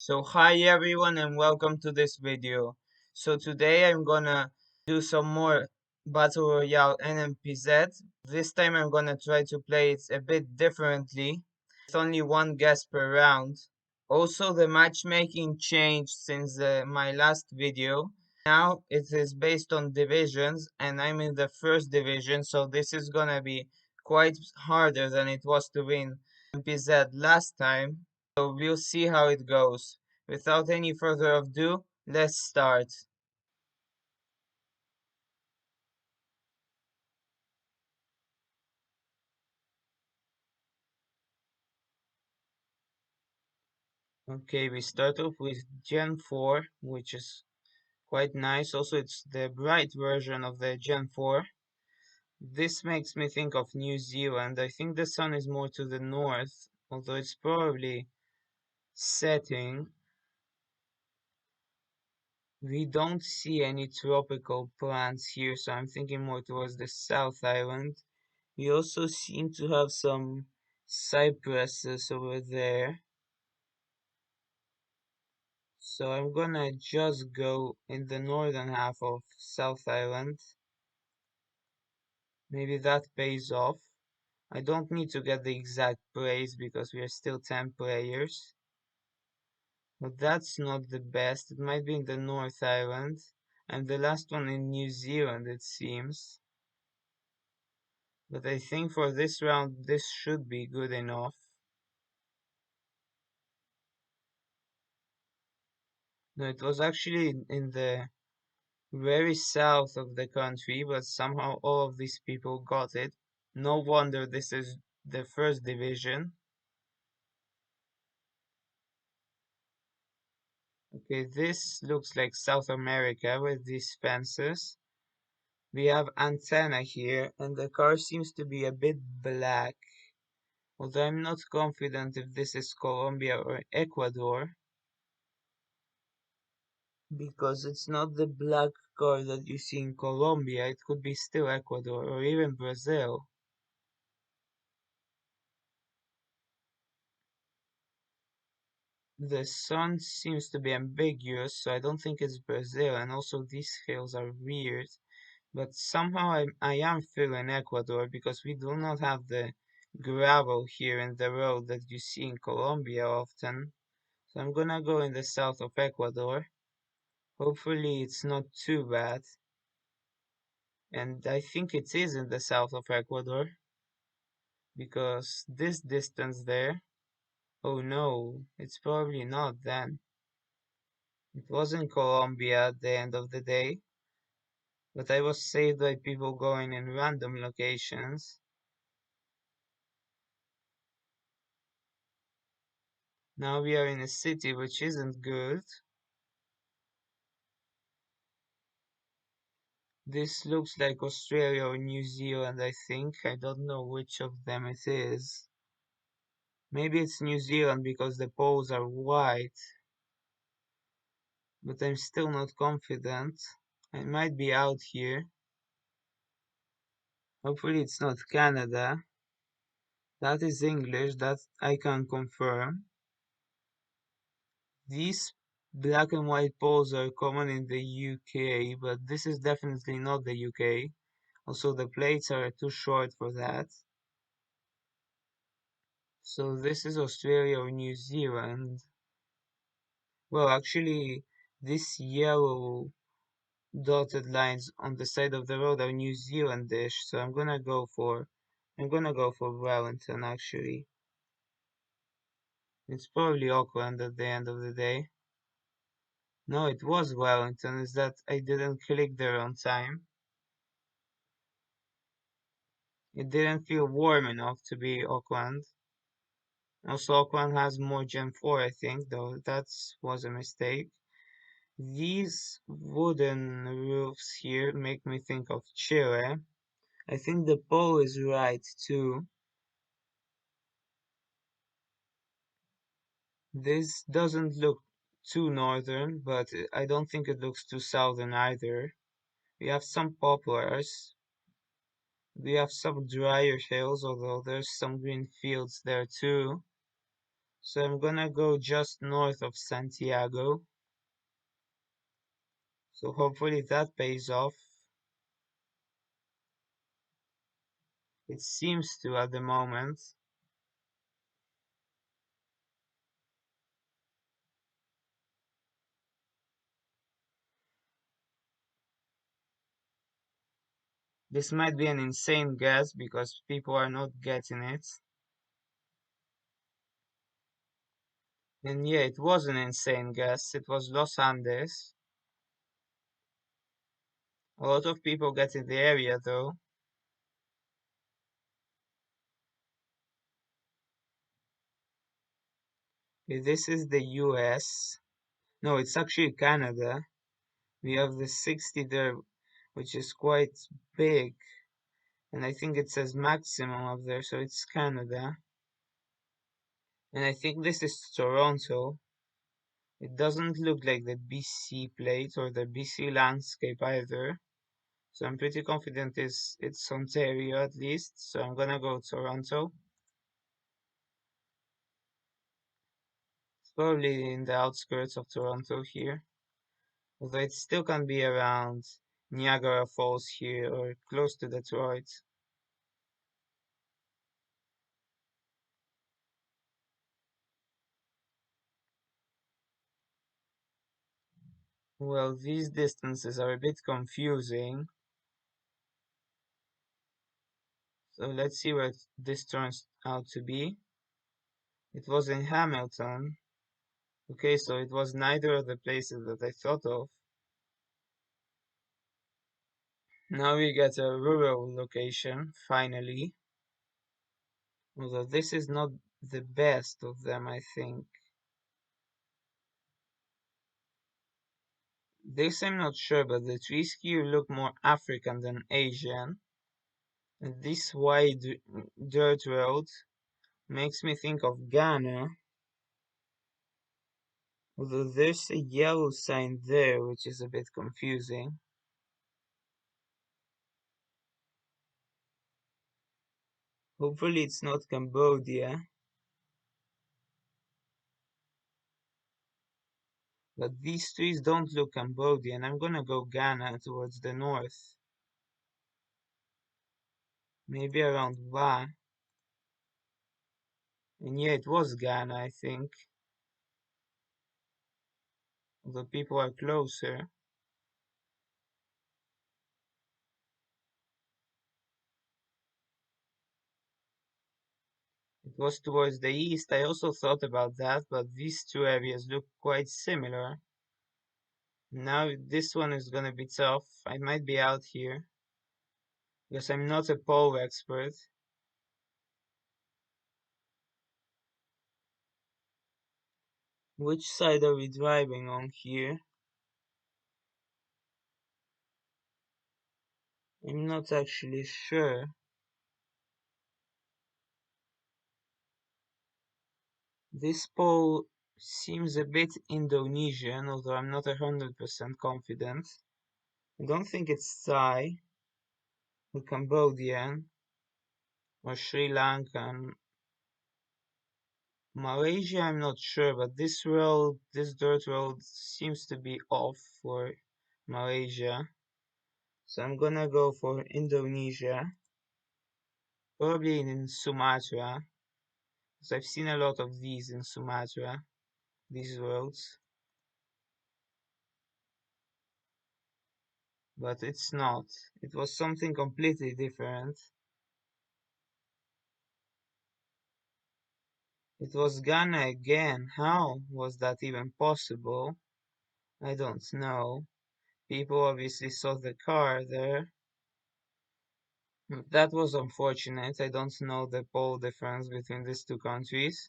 So hi everyone and welcome to this video. So today I'm gonna do some more Battle Royale NMPZ. This time I'm gonna try to play it a bit differently, with only one guess per round. Also the matchmaking changed since my last video. Now it is based on divisions and I'm in the first division, so this is gonna be quite harder than it was to win NMPZ last time. So we'll see how it goes. Without any further ado, let's start. Okay, we start off with Gen 4, which is quite nice. Also, it's the bright version of the Gen 4. This makes me think of New Zealand. I think the sun is more to the north, although it's probably setting. We don't see any tropical plants here, so I'm thinking more towards the South Island. We also seem to have some cypresses over there. So I'm gonna just go in the northern half of South Island. Maybe that pays off. I don't need to get the exact praise because we are still 10 players. But that's not the best. It might be in the North Island. And the last one in New Zealand, it seems. But I think for this round, this should be good enough. No, it was actually in the very south of the country, but somehow all of these people got it. No wonder this is the first division. Okay, this looks like South America with these fences. We have antenna here, and the car seems to be a bit black. Although I'm not confident if this is Colombia or Ecuador, because it's not the black car that you see in Colombia. It could be still Ecuador or even Brazil. The sun seems to be ambiguous, so I don't think it's Brazil, and also these hills are weird. But somehow I am feeling Ecuador because we do not have the gravel here in the road that you see in Colombia often. So I'm gonna go in the south of Ecuador. Hopefully it's not too bad. And I think it is in the south of Ecuador because this distance there. Oh no, it's probably not then. It was in Colombia at the end of the day, but I was saved by people going in random locations. Now we are in a city which isn't good. This looks like Australia or New Zealand, I think. I don't know which of them it is. Maybe it's New Zealand because the poles are white, but I'm still not confident. I might be out here. Hopefully it's not Canada. That is English, that I can confirm. These black and white poles are common in the UK, but this is definitely not the UK. Also, the plates are too short for that. So this is Australia or New Zealand. Well, actually, these yellow dotted lines on the side of the road are New Zealandish, so I'm gonna go for Wellington actually. It's probably Auckland at the end of the day. No, it was Wellington, is that I didn't click there on time. It didn't feel warm enough to be Auckland. Also, Auckland has more Gen 4, I think, though that was a mistake. These wooden roofs here make me think of Chile. I think the pole is right too. This doesn't look too northern, but I don't think it looks too southern either. We have some poplars. We have some drier hills, although there's some green fields there too. So I'm gonna go just north of Santiago. So hopefully that pays off. It seems to at the moment. This might be an insane guess because people are not getting it. And yeah, it was an insane guess. It was Los Andes. A lot of people get in the area though. This is the US. No, it's actually Canada. We have the 60 there, which is quite big. And I think it says maximum up there, so it's Canada. And I think this is Toronto. It doesn't look like the BC plate or the BC landscape either. So I'm pretty confident it's Ontario at least. So I'm gonna go Toronto. It's probably in the outskirts of Toronto here. Although it still can be around Niagara Falls here or close to Detroit. Well, these distances are a bit confusing. So let's see what this turns out to be. It was in Hamilton. Okay, so it was neither of the places that I thought of. Now we get a rural location, finally. Although this is not the best of them, I think. This I'm not sure, but the trees here look more African than Asian. And this wide dirt road makes me think of Ghana. Although there's a yellow sign there, which is a bit confusing. Hopefully it's not Cambodia. But these trees don't look Cambodian. I'm gonna go Ghana towards the north. Maybe around Va. And yeah, it was Ghana, I think. Although people are closer. It was towards the east. I also thought about that, but these two areas look quite similar. Now this one is gonna be tough. I might be out here because I'm not a pole expert. Which side are we driving on here? I'm not actually sure. This pole seems a bit Indonesian, although I'm not 100% confident. I don't think it's Thai or Cambodian or Sri Lankan. Malaysia, I'm not sure, but this road, this dirt road seems to be off for Malaysia. So I'm gonna go for Indonesia, probably in Sumatra, because I've seen a lot of these in Sumatra, these roads, but it's not. It was something completely different. It was Ghana again. How was that even possible? I don't know. People obviously saw the car there. That was unfortunate. I don't know the pole difference between these two countries.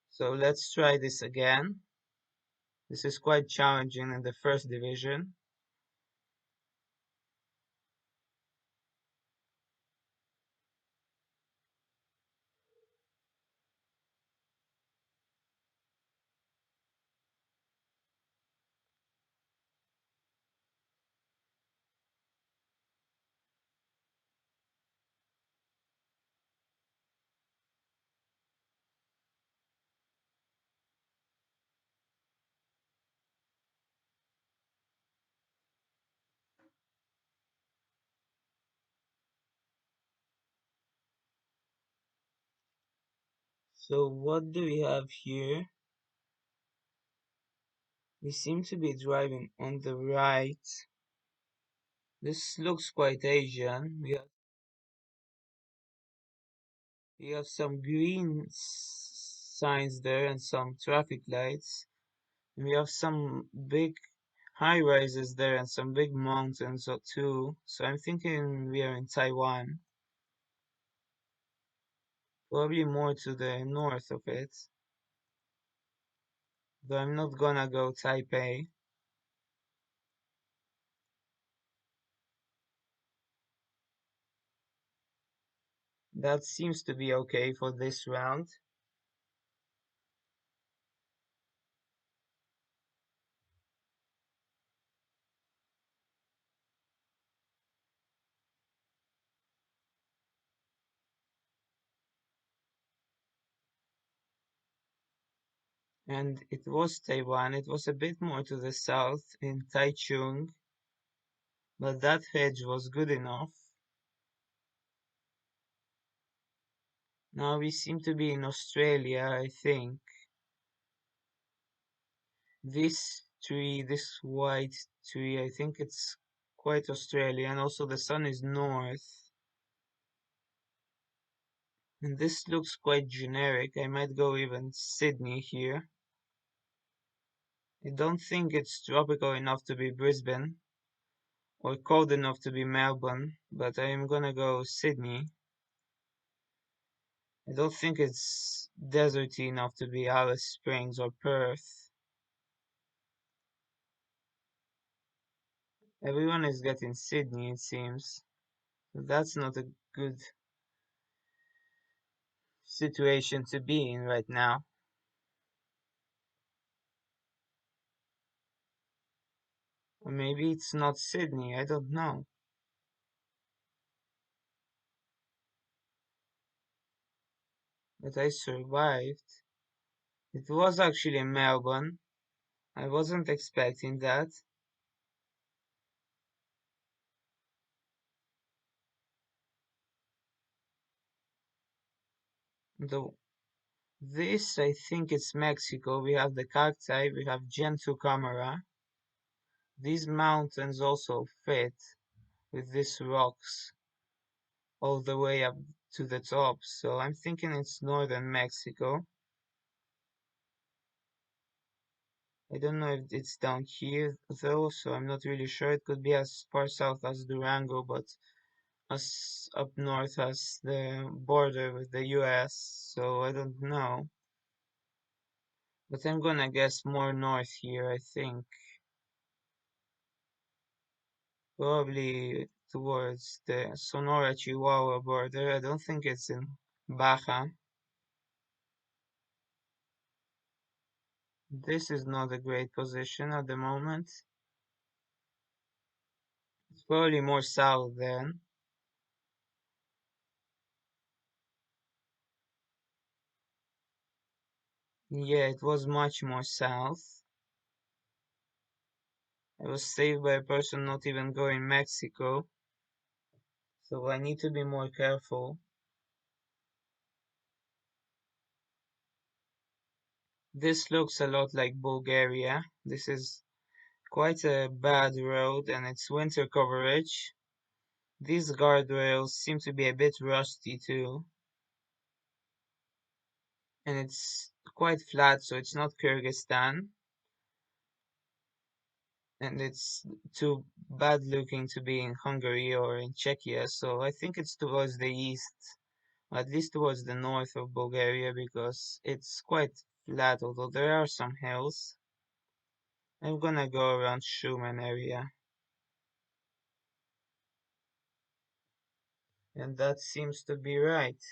So let's try this again. This is quite challenging in the first division. So what do we have here? We seem to be driving on the right. This looks quite Asian. We have some green signs there and some traffic lights. And we have some big high rises there and some big mountains or too. So I'm thinking we are in Taiwan, probably more to the north of it. Though I'm not gonna go Taipei. That seems to be okay for this round. And it was Taiwan. It was a bit more to the south in Taichung, but that hedge was good enough. Now we seem to be in Australia, I think. This tree, this white tree, I think it's quite Australian. Also, the sun is north. And this looks quite generic. I might go even Sydney here. I don't think it's tropical enough to be Brisbane or cold enough to be Melbourne, but I am gonna go Sydney. I don't think it's deserty enough to be Alice Springs or Perth. Everyone is getting Sydney, it seems. That's not a good situation to be in right now. Or maybe it's not Sydney, I don't know. But I survived. It was actually Melbourne. I wasn't expecting that. Though this, I think it's Mexico. We have the cacti, we have Gentoo camera. These mountains also fit with these rocks all the way up to the top. So I'm thinking it's northern Mexico. I don't know if it's down here though, so I'm not really sure. It could be as far south as Durango, but as up north as the border with the US, so I don't know. But I'm gonna guess more north here, I think. Probably towards the Sonora Chihuahua border. I don't think it's in Baja. This is not a great position at the moment. It's probably more south then. Yeah, it was much more south. I was saved by a person not even going Mexico, so I need to be more careful. This looks a lot like Bulgaria. This is quite a bad road and it's winter coverage. These guardrails seem to be a bit rusty too, and it's quite flat, so it's not Kyrgyzstan, and it's too bad looking to be in Hungary or in Czechia, so I think it's towards the east, or at least towards the north of Bulgaria, because it's quite flat, although there are some hills. I'm gonna go around Schumann area, and that seems to be right.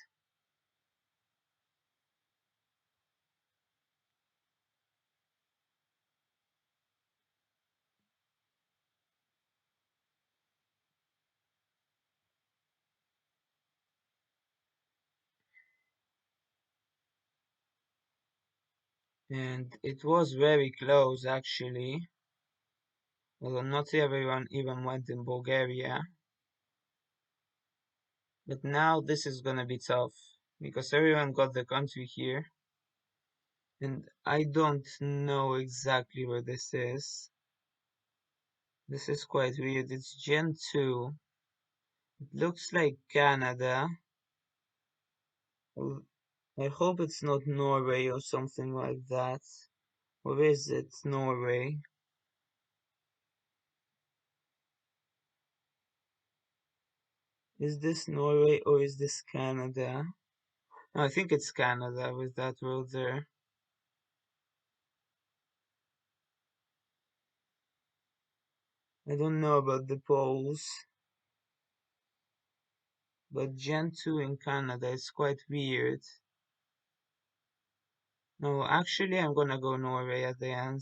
And it was very close actually, although not everyone even went in Bulgaria. But now this is gonna be tough. because everyone got the country here. And I don't know exactly where this is. This is quite weird. It's Gen 2. It looks like Canada. Well, I hope it's not Norway or something like that. Or is it Norway? Is this Norway or is this Canada? No, I think it's Canada with that road there. I don't know about the poles, but Gen 2 in Canada is quite weird. No, actually, I'm gonna go Norway at the end.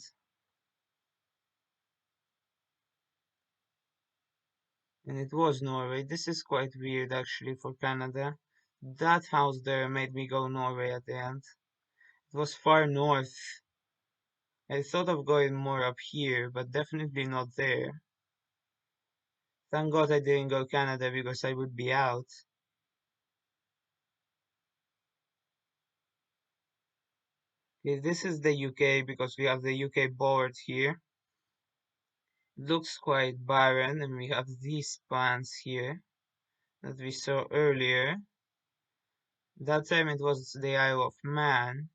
And it was Norway. This is quite weird actually for Canada. That house there made me go Norway at the end. It was far north. I thought of going more up here, but definitely not there. Thank God I didn't go Canada because I would be out. Okay, this is the UK because we have the UK board here. It looks quite barren and we have these plants here that we saw earlier. That time it was the Isle of Man,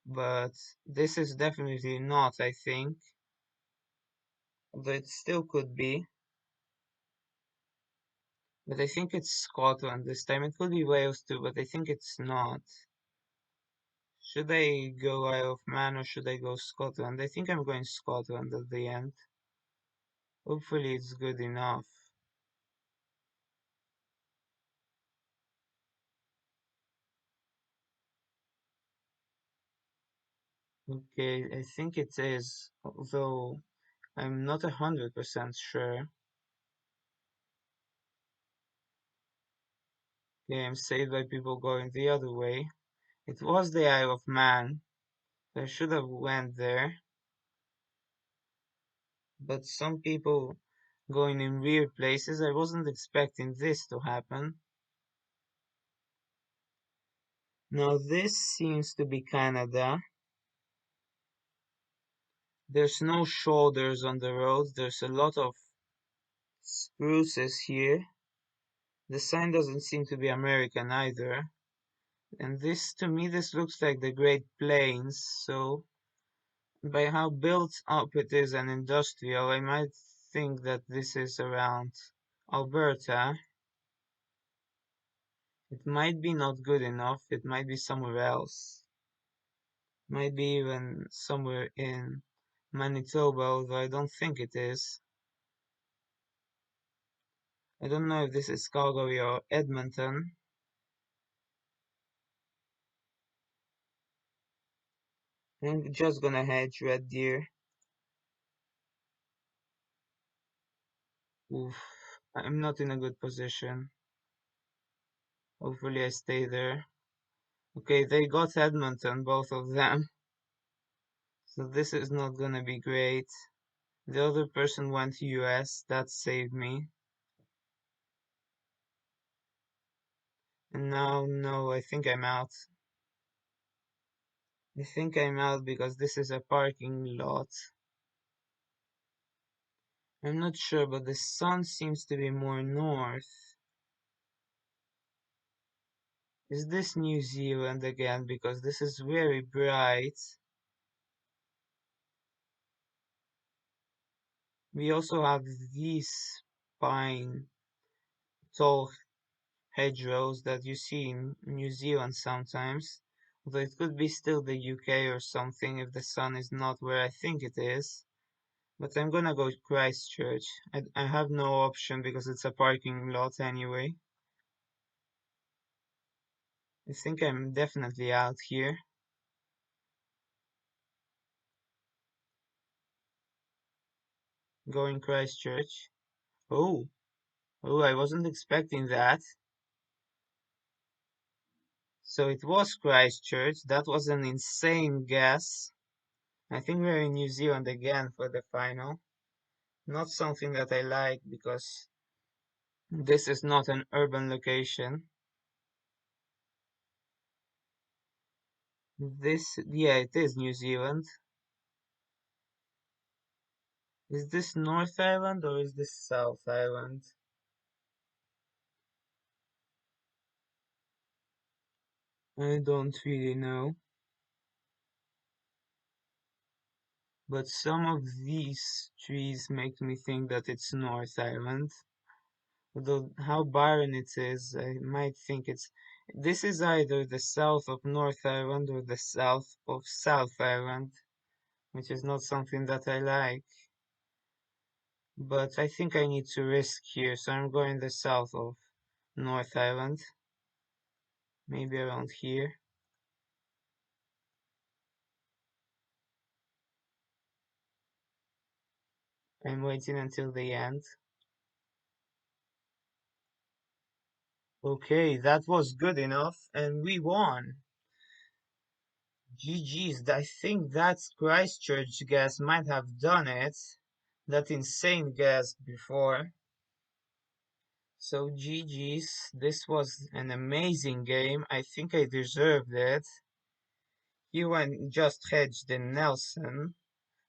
but this is definitely not, I think. Although it still could be. But I think it's Scotland this time. It could be Wales too, but I think it's not. Should I go Isle of Man or should I go Scotland? I think I'm going Scotland at the end. Hopefully it's good enough. Okay, I think it is, although I'm not 100% sure. Okay, I'm saved by people going the other way. It was the Isle of Man, so I should have went there. But some people going in weird places, I wasn't expecting this to happen. Now this seems to be Canada. There's no shoulders on the roads. There's a lot of spruces here. The sign doesn't seem to be American either. And this, to me, this looks like the Great Plains. So by how built up it is and industrial, I might think that this is around Alberta. It might be not good enough. It might be somewhere else. Might be even somewhere in Manitoba, although I don't think it is. I don't know if this is Calgary or Edmonton. I'm just gonna hedge Red Deer. Oof, I'm not in a good position. Hopefully I stay there. Okay, they got Edmonton, both of them. So this is not gonna be great. The other person went US, that saved me. And now, no, I think I'm out. I think I'm out because this is a parking lot. I'm not sure, but the sun seems to be more north. Is this New Zealand again? Because this is very bright. We also have these pine tall hedgerows that you see in New Zealand sometimes. Although it could be still the UK or something if the sun is not where I think it is. But I'm gonna go Christchurch. I have no option because it's a parking lot anyway. I think I'm definitely out here. Going Christchurch. Oh, oh, I wasn't expecting that. So it was Christchurch. That was an insane guess. I think we're in New Zealand again for the final. Not something that I like because This is not an urban location. Yeah, it is New Zealand. Is this North Island or is this South Island? I don't really know. But some of these trees make me think that it's North Island. Although how barren it is, I might think it's... This is either the south of North Island or the south of South Island, which is not something that I like. But I think I need to risk here, so I'm going the south of North Island, maybe around here. I'm waiting until the end. Okay, that was good enough, and we won. GG's, I think that Christchurch guess might have done it. That insane guess before. So GG's, this was an amazing game. I think I deserved it. You went just hedged in Nelson.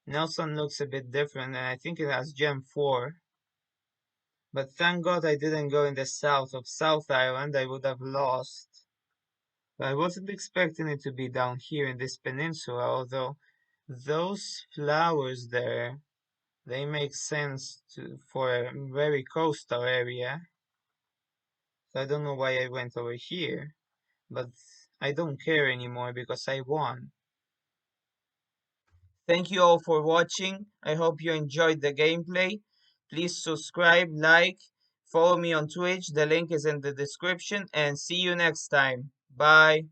Nelson looks a bit different, and I think it has gem 4. But thank God I didn't go in the south of South Island, I would have lost. I wasn't expecting it to be down here in this peninsula, although those flowers there, they make sense for a very coastal area. So I don't know why I went over here, but I don't care anymore because I won. Thank you all for watching. I hope you enjoyed the gameplay. Please subscribe, like, follow me on Twitch. The link is in the description, and see you next time. Bye.